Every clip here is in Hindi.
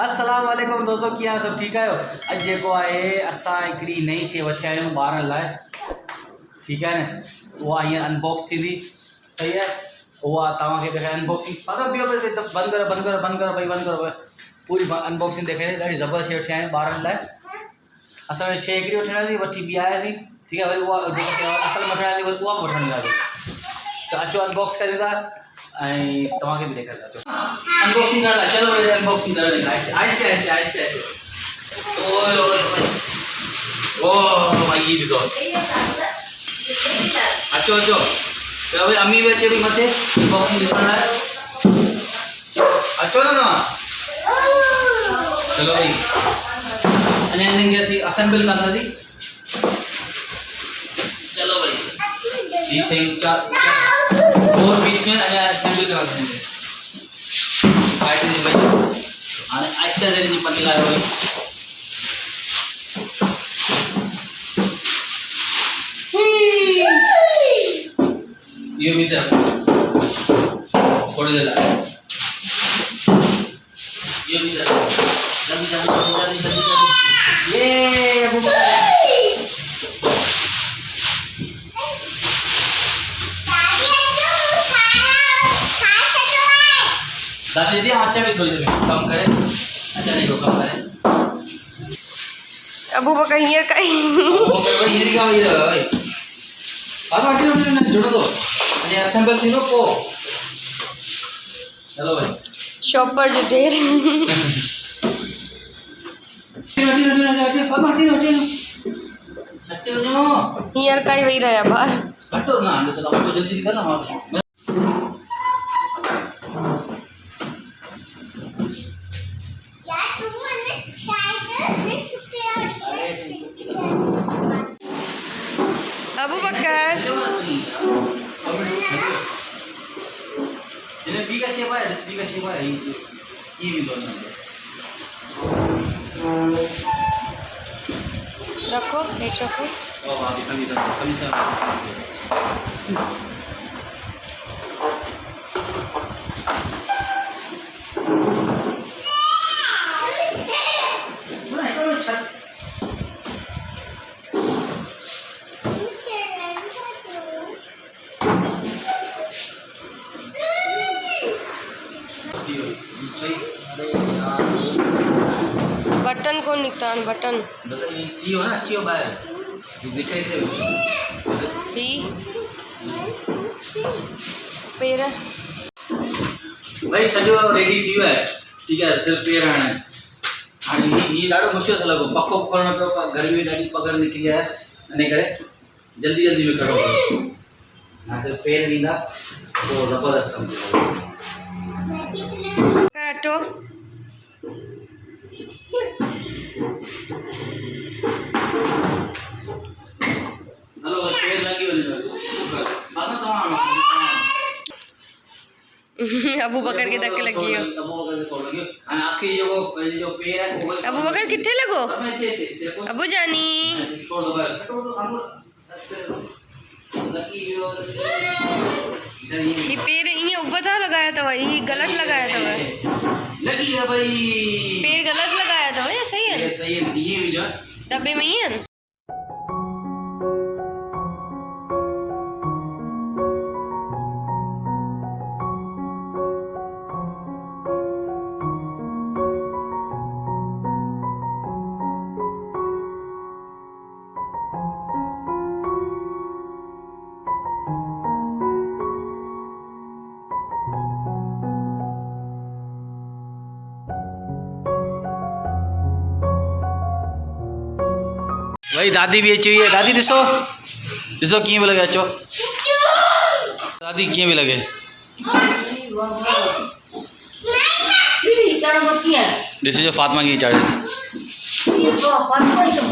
अस्सलाम वालेकुम दोस्तों, क्या सब ठीक है? अज जेको आहे असां हिकिड़ी नई शइ वठी आया आहियूं ॿारनि लाइ, ठीकु है न। उहा हींअर अनबॉक्स थींदी, सही है। उहा तव्हांखे ॾेखारे अनबॉक्सिंग बंदि करो भाई, बंदि करो। पूरी अनबॉक्सिंग ॾेखारे, ॾाढी ज़बरदस्त शइ वठी आया आहियूं ॿारनि लाइ। असां शइ हिकिड़ी वठण वठी ॿी आयासीं, ठीकु है। वरी उहा जेका असल में वठण वरी उहा बि वठण वियासीं। तो अचो अनबॉक्स करियो था ऐं तव्हांखे बि ॾेखारींदा। अचो अनबॉक्सिंग करण लाइ, चलो वरी अनबॉक्सिंग करण लाइ आहिस्ते आहिस्ते आहिस्ते आहिस्ते। ओए ओए ओ भाई ये ॾिसो, अचो अचो। चलो भाई अम्मी भी अचे भी मथे अनबॉक्सिंग ॾिसण लाइ। अचो ना तव्हां। चलो भाई अञा हिनखे असीं असेंबल कंदासीं। चलो भाई ये सही 4 पीस में अञा असेंबल कंदासीं। भाई हाणे आहिस्ते आहिस्ते जी पनी लायो भाई। ये भी था थोड़ी देर ये भी था जल्दी ये अबू दादी दीदी अच्छा भी थोड़ी देर कम करे, अच्छा नहीं कम करे। अबू बकर हियर का अबू बकर हियर का भाई अब आटी ने जोड़ दो अने असेंबल थी लो पो। चलो भाई शॉपर जो ढेर हियर का ही वही रहा बाहर। हटो ना अंदर से, हटो जल्दी करना। हां अबू बकर ये बी का शेप है, बी का शेप है, ये भी दोनों रखो, नेट रखो। ओ भाभी सभी सब बटन कौन निकता है? बटन बस ये थी हो ना, अच्छी हो बाहर ये दिखाई से ही पेर भाई सजो रेडी थी है, ठीक है। सिर्फ पेर आने हाणे ये ॾाढो मुश्किल थो लॻो, पको खोलणो पियो। गर्मी ॾाढी पगर निकिरी आहे, इन करे जल्दी जल्दी में करो। हाणे सिर्फ पेर वेंदा तो ज़बरदस्त कमु थींदो। काटो। हेलो पेर लगी वञे बाबा तव्हां अबू बकर के धक्के लगी हो। अबू बकर के थोड़ लगी हाणे आखिरी जो पेर है वो अबू बकर किथे लगो? अबू जानी छोड़ दो बस, हटो लगी ये पेर ये उबता लगाया था, ये गलत लगाया था। लगी है भाई, पेर गलत लगाया था या सही है? ये सही है, ये भी जो डब्बे में ही है। भाई दादी भी अची हुई है। दादी ॾिसो ॾिसो कीअं पियो लॻे। अचो दादी कीअं पियो लॻे? ॾिसिजो फातिमा कीअं चाढ़े।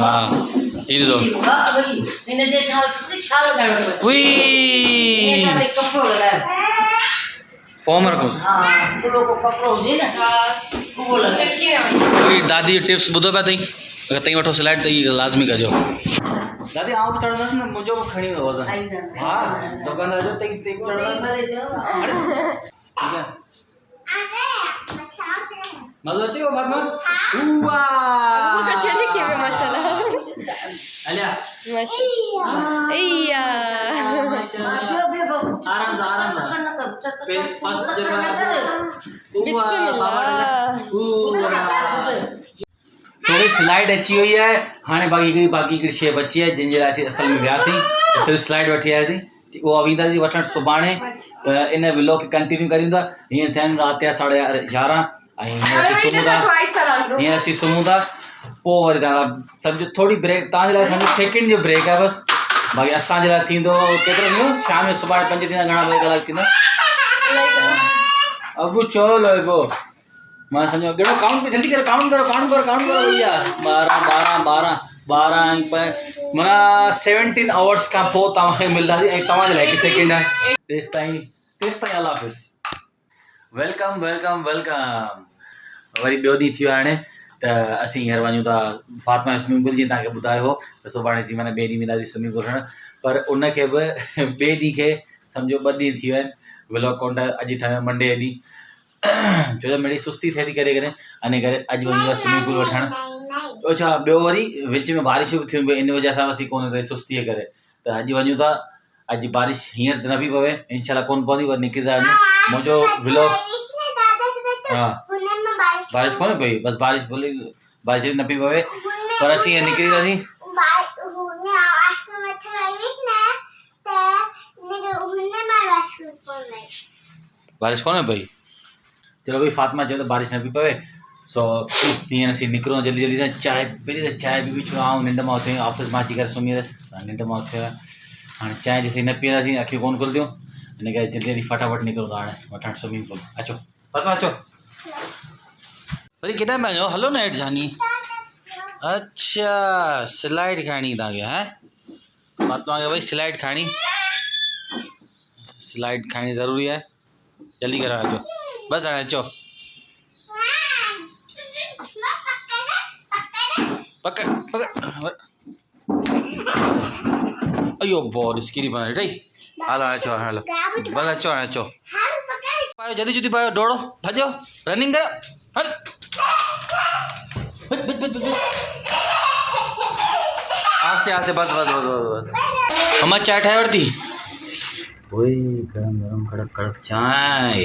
हाँ ये ॾिसो फॉर्म रखो। दादी टिप्स ॿुधो पिया अथई, अगर तई वठो स्लाइड तो ये लाजमी कजो। दादी आउं बि चढ़ंदसि न, मुंहिंजो बि खणी वेंदो वज़न। हा दुकानदार जो तई चढ़ंदसि। ठीक है मज़ो अचेव Fatima? Aku kerja ni kira masalah. अलिया Iya. आराम से फर्स्ट तो भाई स्लाइड अची हुई है हाँ बाक़ी शइ बची है जिन जे लाइ असल में वियासीं सिर्फ़ु स्लाइड वठी आयासीं वो वेंदासीं वठणु सुभाणे इन व्लॉग खे कंटिन्यू करींदा हीअं थियनि राति जा 11:30 हीअं असीं सुम्हूं था पोइ वरी तव्हां सम्झो थोरी ब्रेक तव्हांजे लाइ सम्झो सेकेंड जो ब्रेक आहे बसि बाक़ी असांजे लाइ थींदो केतिरो ॾींहुं शाम जो सुभाणे 5 थींदा घणा बजे कलाक थींदा अॻु चओ लॻो मां सम्झो कहिड़ो काउंट जल्दी करो काउंट करो भैया 12 माना 17 आवर्स खां पोइ तव्हांखे मिलंदासीं ऐं तव्हांजे लाइ 1 सेकेंड आहे तेसि ताईं अल्लाह हाफ़िज़ वेलकम वरी ॿियो ॾींहुं थी वियो हाणे त असीं हींअर वञूं था फातिमा स्विमिंग पूल जीअं तव्हांखे ॿुधायो हो त सुभाणे जी माना ॿिए ॾींहुं वेंदासीं स्विमिंग पूल वठणु पर उनखे बि ॿिए ॾींहं खे सम्झो 2 ॾींहं थी विया आहिनि व्लॉग काउंट अॼु ठाहियो मंडे ॾींहुं छो त मिड़ी सुस्ती थिए थी करे अने करे अॼु वञूं था स्विमिंग पूल वठणु छा ॿियो वरी विच में बारिशूं बि थियूं पियूं इन वजह सां असीं कोन रही सुस्तीअ करे त अॼु वञूं था अॼु बारिश हींअर त न पई पवे इंशाल्लाह कोन पवंदी वरी निकिरी था वञूं मुंहिंजो व्लॉग हाँ बारिश कोन्हे पई बसि बारिश न पई पवे पर असीं हीअं निकिरी वियासीं बारिश कोन्हे पई चलो भाई फातिमा चयो त बारिश न पई पवे सो हींअर असीं निकिरूं जल्दी सां चांहि पहिरीं त चांहि बि पियो आउं निंड मां उथी ऑफिस मां अची करे सुम्ही वियसि निंड मां उथियो हाणे चांहि जेसीं न पीअंदासीं अखियूं कोन खुलंदियूं हिन करे जल्दी फटाफट निकिरूं था हाणे वठणु स्विमिंग पूल अचो फातिमा अचो वरी केॾां पिया वञो हलो न हेठि जानी अच्छा स्लाइड खाइणी तव्हांखे हैं फातिमा खे भई स्लाइड खाइणी ज़रूरी आहे जल्दी करो अचो बस हाणे अचो पकड़ अयो बॉल किरी पवे ठही हलो अचो हलो बस अचो हाणे अचो पायो जल्दी पायो दौड़ो भजो रनिंग करो हल आस्ते बस अम्मा चाय ठाहे वरिती ओए गरम कड़क चाय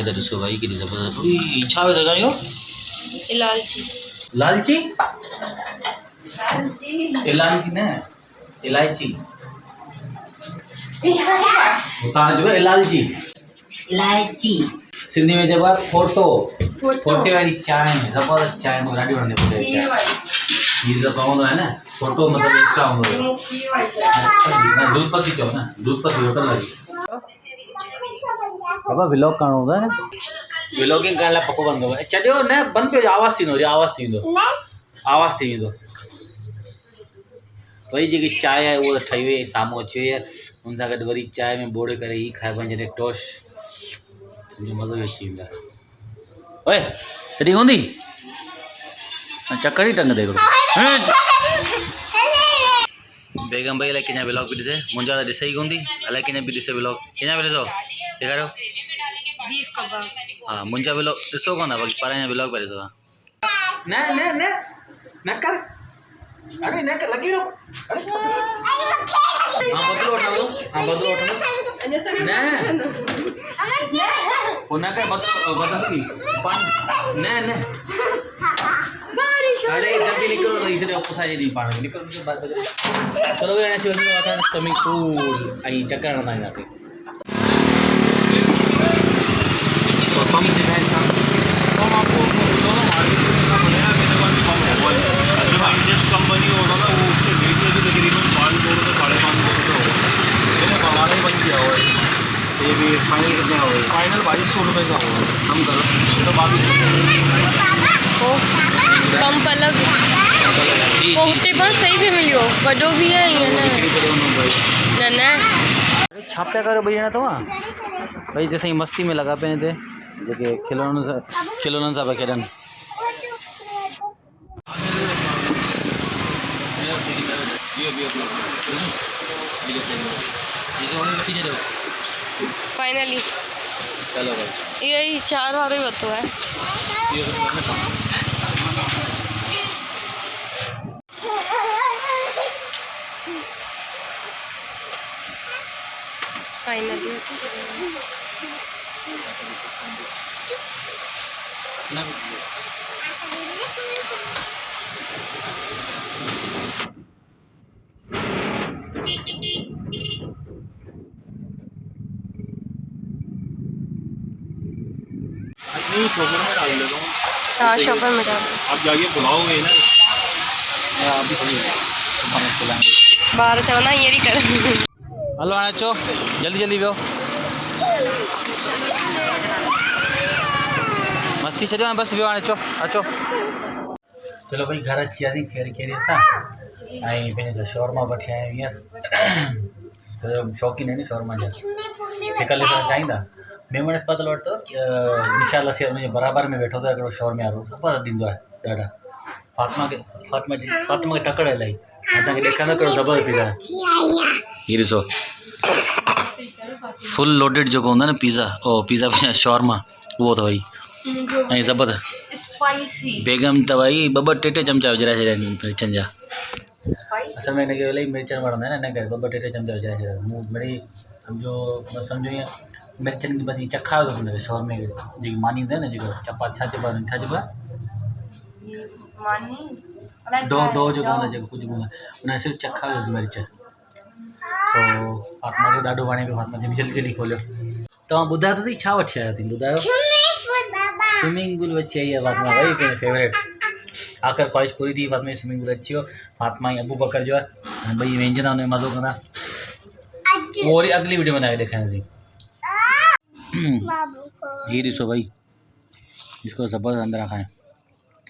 त ॾिसो भाई केॾी ज़बरदस्त उई छा विधो अथव इहो लालची न इलायची तव्हां चइबो इलायची सिंधी में चइबो आहे फोटे वारी चांहि ज़बरदस्त चांहि मूंखे ॾाढी वणंदी आहे खीर त पवंदो आहे न फोटो मतिलबु एक्स्ट्रा हूंदो आहे दूध पत्ती चओ न दूध पत्ती होटल लॻी बाबा व्लॉग करणो हूंदो आहे न व्लॉगिंग करण लाइ पको बंदि कयो चॾियो न बंदि कयो आवाज़ थी वेंदो वरी जेकी चांहि आहे उहा ठही वई साम्हूं अची वई आहे हुन सां गॾु वरी चांहि में बोड़े करे ई खाइबो जॾहिं टोश तुंहिंजो मज़ो ई अची वेंदो आहे ओए तॾहिं हूंदी चकर ई टंग ते हिकिड़ो बेगम भाई अलाए कंहिंजा व्लॉग बि ॾिसे मुंहिंजा त ॾिसे ई कोन थी अलाए कंहिंजा बि ॾिसे व्लॉग कंहिंजा बि ॾिसो ॾेखारियो हा मुंहिंजा व्लॉग ॾिसो कोन बाक़ी पर व्लॉग पिया ॾिसो न कर अरे न कर लगी रहो अरे हाँ बदलो न उना का बदल न अरे जल्दी निकलो तो इसे पुसा जी नहीं पानी निकल के बात चलो वे ऐसे वजह वाता स्विमिंग पूल आई चक्कर ना यहाँ से तो हम जगह है हम आपको दोनों मार्केट में बनाया मैंने वन फॉर्म है वो जब जिस कंपनी होगा ना वो उसके रेट में तकरीबन 500 से 550 तो होगा मैंने बढ़ाने बन गया हुआ है ये भी फाइनल कितना होगा फाइनल 2200 रुपये का होगा हम करो तो 2200 पंप अलग पोटे पर सही पे मिलियो वडो भी है ये ना न अरे छापया करो भैया तव्हां भाई जैसे ही मस्ती में लगा पे थे जेके खिलौननि सां पिया खेॾनि फाइनली चलो भाई यही 4 वारो ही वतो है। फाइनली हाँ शॉपर में डाल आप जाइए बुलाओगे ना। अभी थोड़ी चलाएंगे। बाहर चलना ये कर हलो हाणे अचो जल्दी जल्दी वियो मस्ती छॾियो हाणे बसि वियो हाणे अचो अचो चलो भाई घर अची वियासीं खेरी खेरी सां ऐं पंहिंजो शोरमा वठी आया आहियूं हींअर त शौक़ीन आहिनि शोरमा जा शिकल चाहींदा मेमण अस्पताल वटि त निशा लसी हुनजे बराबरि में वेठो अथव हिकिड़ो शोरमे वारो ज़बरदस्त ॾींदो आहे ॾाढा फातिमा खे टकड़ इलाही हाणे तव्हांखे ॾेखारींदो कहिड़ो ज़बरदस्त पिज़्ज़ा हीअ ॾिसो फुल लोडेड जेको हूंदो आहे न पिज़्ज़ा शॉर्मा उहो अथव ई ऐं ज़बरदस्त स्पाइसी बेगम त भई ॿ टे चमचा विझाए छॾिया आहिनि मिर्चनि जा असल में हिनखे इलाही मिर्चनि वणंदा आहिनि हिन करे ॿ टे चमचा विझाए छॾिया मूं मिड़ई सम्झो ईअं मिर्चनि खे बसि ईअं चखायो थो हुनखे शॉर्मे खे जेकी मानी हूंदी आहे न जेको छा चइबो आहे मानी डो जेको हूंदो आहे जेको कुझु बि हूंदो आहे उन सिर्फ़ु चखायोसि मिर्च सो फातिमा खे ॾाढो वणे पियो फातिमा चई जल्दी जल्दी खोलियो तव्हां ॿुधायो त सही छा वठी आया अथई ॿुधायो स्विमिंग पूल वठी आई आहे फातिमा भाई पंहिंजो फेवरेट आख़िर ख्वाहिश पूरी थी फातिमा स्विमिंग पूल अची वियो फातिमा ऐं अबू बकर जो आहे ॿई वेंजंदा हुन में मज़ो कंदा उहो वरी अगली वीडियो में तव्हांखे ॾेखारींदासीं हीअ ॾिसो भाई इसको ज़बरदस्त अंदरां खाएं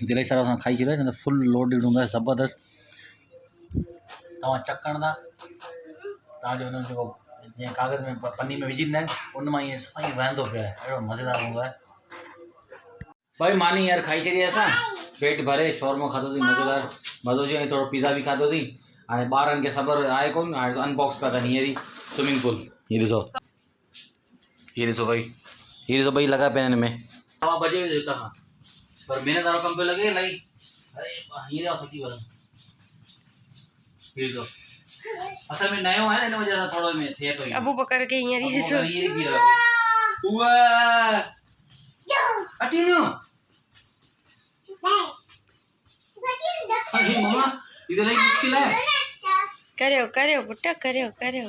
दिलाही सारा असां खाई छॾिया न त फुल लोडेड हूंदो आहे ज़बरदस्त तव्हां चकंदा तव्हांजो हुन जेको जीअं कागज़ में पन्नी में विझी ॾींदा आहिनि उन मां ईअं सफ़ाई वहंदो पियो आहे अहिड़ो मज़ेदार हूंदो आहे भाई मानी यार खाई छॾी असां पेट भरे शोरमो खाधोसीं मज़ेदार मज़ो अची थोरो पिज़्ज़ा बि खाधोसीं हाणे ॿारनि खे सब्र आहे कोन हाणे अनबॉक्स पिया कनि हींअर ई स्विमिंग पूल हीअ ॾिसो भाई हीअ ॾिसो ॿई लॻा पिया आहिनि हिन में हवा बजे वियो हितां खां पर महिनत वारो कमु पियो लॻे इलाही अरे हीअं थकी वञो हीअ ॾिसो असल में नयो आहे न हिन वजह सां थोरो में थिए पियो अबू बकर के हींअर ई ॾिसो मम्मा इधर एक मुश्किल है करियो करियो पुट करियो करियो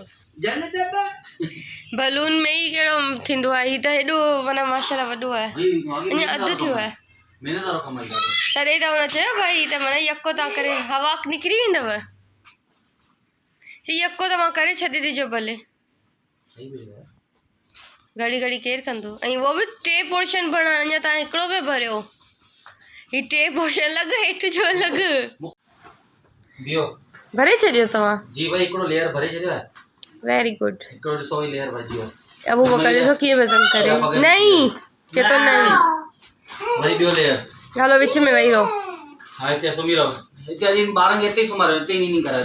बलून में ई कहिड़ो थींदो आहे हीअ त हेॾो माना माशाल्लाह वॾो आहे अञा अधु थियो आहे महिनत वारो कमु आहे तॾहिं त हुन चयो भाई त माना यको तव्हां करे हवा निकिरी वेंदव चई यको तव्हां करे छॾे ॾिजो भले घड़ी घड़ी केरु कंदो ऐं उहो बि 3 पोर्शन भरणा अञा तव्हां हिकिड़ो पिया भरियो हीअ 3 पोर्शन अलॻि हेठि जो अलॻि बियो भरे छॾियो तव्हां जी भाई हिकिड़ो लेयर भरे छॾियो आहे वेरी गुड हिकिड़ो ॾिसो ही लेयर भरिजी वियो अबू बकर ॾिसो कीअं पसंदि करे नहीं चए थो नहीं वरी ॿियो लेयर हलो विच में वेही रहो हा हिते सुम्ही रहो हिते अॼु ॿारनि खे हिते ई सुम्हारियो हिते ई नींद करायो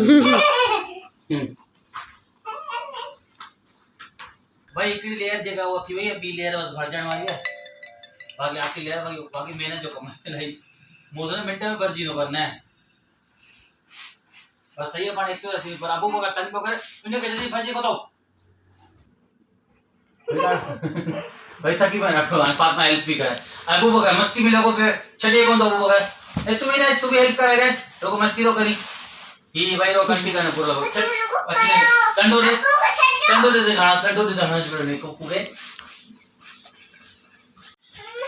भाई हिकिड़ी लेयर जेका उहा थी वई आहे ॿी लेयर बसि भरजण वारी आहे बाक़ी आखिरी लेयर बाक़ी महिनत जो कमु आहे इलाही मूं त मिंट में भरिजी वेंदो पर न बस सही है पाण एक्सरसाइज थी पर अबू बकर तंग करे उनके के जल्दी भरजे को तो भाई थकी पए रखो पास में हेल्प भी करे अबू बकर मस्ती में लोगों पे छड़े को तो अबू बकर ए तू भी हेल्प करे रेज लोगो मस्ती तो करी ही भाई रो कंटी करने पूरा लोग अच्छे कंडो दे खाना शुरू करने को पूरे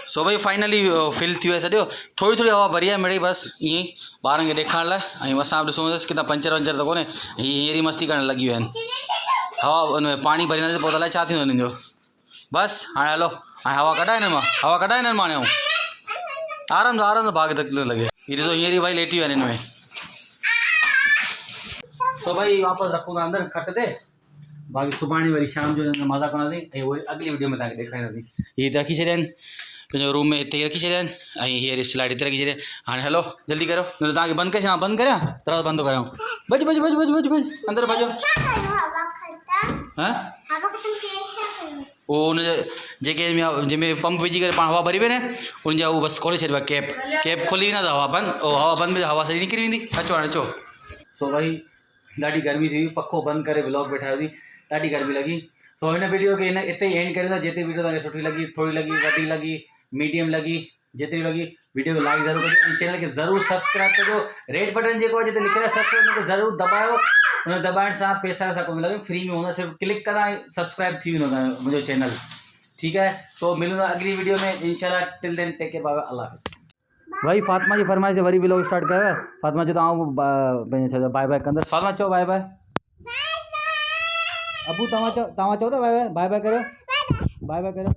सो भाई फाइनली फिल थी वियो सॼो थोरी थोरी हवा भरी आहे मिड़ई बसि ईअं ई ॿारनि खे ॾेखारण लाइ ऐं असां बि ॾिसूं किथां पंचर वंचर त कोन्हे हीअं ई मस्ती करणु लॻी विया आहिनि हवा हुन में पाणी भरींदासीं पोइ अलाए छा थींदो हिननि जो बसि हाणे हलो हाणे हवा कढाए हिननि मां हाणे आराम सां भाग तक लॻे हीअ ॾिसो हींअर ई भाई लेटी विया आहिनि हिन में तो भाई वापसि रखूं था अंदरि खट ते बाक़ी सुभाणे वरी शाम जो मज़ा कंदासीं ऐं उहे अॻिली वीडियो में तव्हांखे ॾेखारींदासीं हीअ त रखी छॾिया आहिनि पंहिंजो रूम में हिते रखी छॾिया आहिनि ऐं हीअ स्लाइड हिते रखी छॾिया हाणे हलो जल्दी करो न त तव्हांखे बंदि करे छॾियां बंदि करियां दरवाज़ो बंदि करियां भॼ अंदरि भॼो हां उहो हुनजे जेके जंहिंमें पंप विझी करे पाण हवा भरी वे न उनजा उहो बसि खोले छॾिबो आहे कैप खोली वेंदा त हवा बंदि में हवा सॼी निकिरी वेंदी। अचो हाणे अचो। सो भाई ॾाढी गर्मी थी हुई, पखो बंदि करे ब्लॉग वेठा हुई, ॾाढी गर्मी लॻी। सो हिन वीडियो खे हिते ई एंड करियो था। जेतिरी वीडियो तव्हांखे सुठी लॻी, थोरी लॻी, वॾी लॻी, मीडियम लॻी, जेतिरी लॻी वीडियो खे लाइक ज़रूरु कजो ऐं चैनल खे ज़रूरु सब्सक्राइब कजो। रेड बटन जेको आहे जिते लिखियलु आहे सब्सक्राइब हुनखे ज़रूरु दॿायो। हुन दॿाइण सां पैसा सां कोन लॻे, फ्री में हूंदा, सिर्फ़ु क्लिक कंदा ऐं सब्सक्राइब थी वेंदो तव्हांजो मुंहिंजो चैनल। ठीकु है, तो मिलूंगा अगली वीडियो में इंशाल्लाह। Till then take care, bye, अल्लाह हाफ़िज़। भाई फातिमा जी फरमाइश से वरी व्लॉग स्टार्ट कयो। फातिमा चयो त बाय बाय कंदसि। फातिमा चओ बाय बाय। अबू तव्हां चओ था बाय बाय, बाय बाय करो, बाय बाय करो।